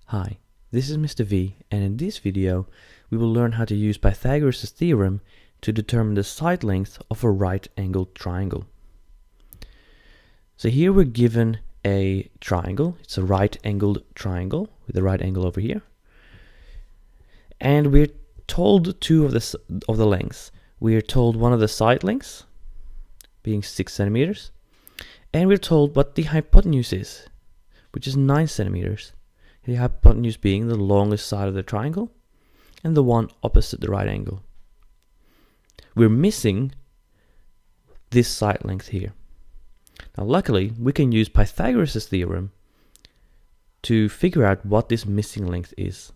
Hi, this is Mr. V, and in this video we will learn how to use Pythagoras' theorem to determine the side length of a right-angled triangle. So here we're given a triangle. It's a right-angled triangle with a right angle over here, and we're told two of the lengths. We're told one of the side lengths being 6 centimeters, and we're told what the hypotenuse is, which is 9 centimeters. The hypotenuse being the longest side of the triangle and the one opposite the right angle. We're missing this side length here. Now luckily we can use Pythagoras' theorem to figure out what this missing length is.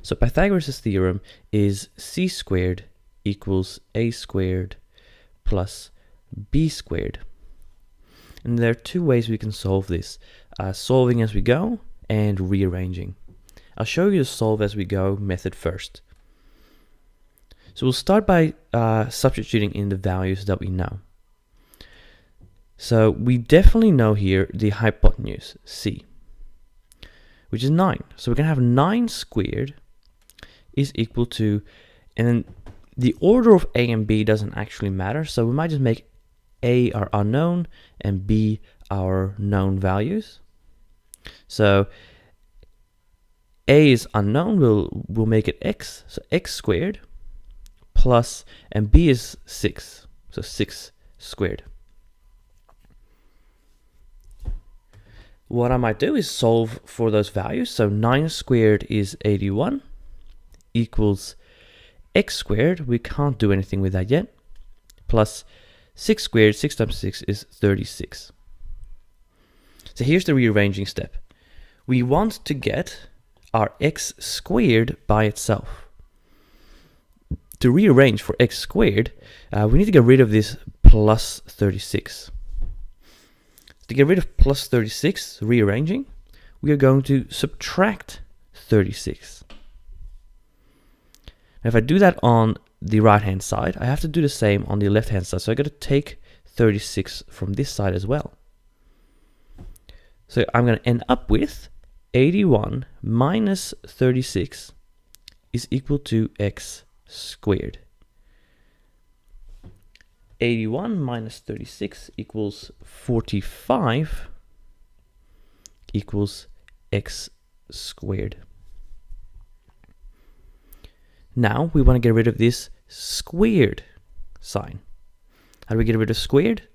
So Pythagoras' theorem is c squared equals a squared plus b squared. And there are two ways we can solve this, solving as we go and rearranging. I'll show you the solve as we go method first. So we'll start by substituting in the values that we know. So we definitely know here the hypotenuse, c, which is 9. So we're going to have 9 squared is equal to, and then the order of a and b doesn't actually matter, so we might just make a our unknown and b our known values. So a is unknown, we'll make it x, so x squared plus, and b is 6, so 6 squared. What I might do is solve for those values. So 9 squared is 81 equals x squared, we can't do anything with that yet, plus 6 squared, 6 times 6 is 36. So here's the rearranging step. We want to get our x squared by itself. To rearrange for x squared, we need to get rid of this plus 36. To get rid of plus 36, rearranging, we are going to subtract 36. Now if I do that on the right hand side, I have to do the same on the left hand side. So I got to take 36 from this side as well. So I'm going to end up with 81 minus 36 is equal to x squared. 81 minus 36 equals 45 equals x squared. Now we want to get rid of this squared sign. How do we get rid of squared?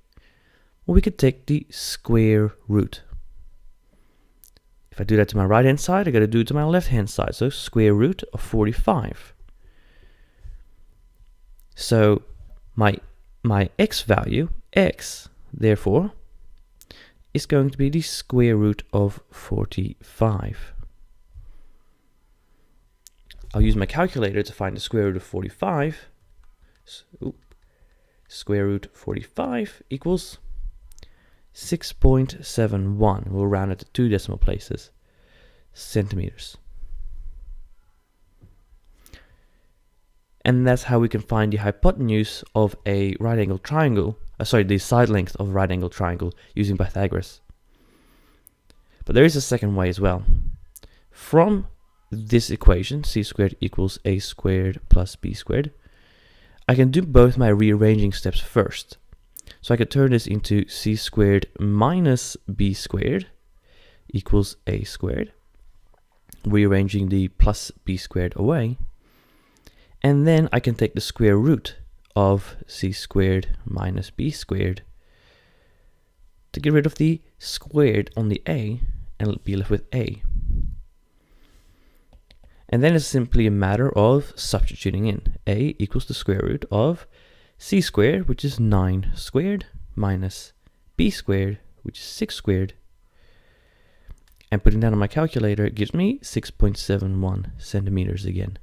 Well, we could take the square root. If I do that to my right hand side, I got to do it to my left hand side. So square root of 45. So my x value, x, therefore, is going to be the square root of 45. I'll use my calculator to find the square root of 45. So, square root 45 equals 6.71. We'll round it to 2 decimal places, centimeters. And that's how we can find the hypotenuse of a right-angled triangle, the side length of a right-angled triangle using Pythagoras. But there is a second way as well. From this equation, c squared equals a squared plus b squared, I can do both my rearranging steps first. So I could turn this into c squared minus b squared equals a squared, rearranging the plus b squared away. And then I can take the square root of c squared minus b squared to get rid of the squared on the a and be left with a. And then it's simply a matter of substituting in. A equals the square root of c squared, which is 9 squared, minus b squared, which is 6 squared. And putting that on my calculator, it gives me 6.71 centimeters again.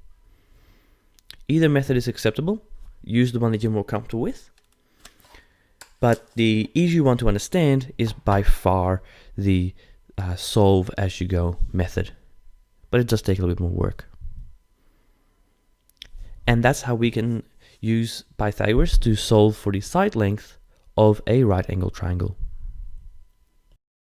Either method is acceptable. Use the one that you're more comfortable with. But the easy one to understand is by far the solve as you go method. But it does take a little bit more work. And that's how we can use Pythagoras to solve for the side length of a right-angled triangle.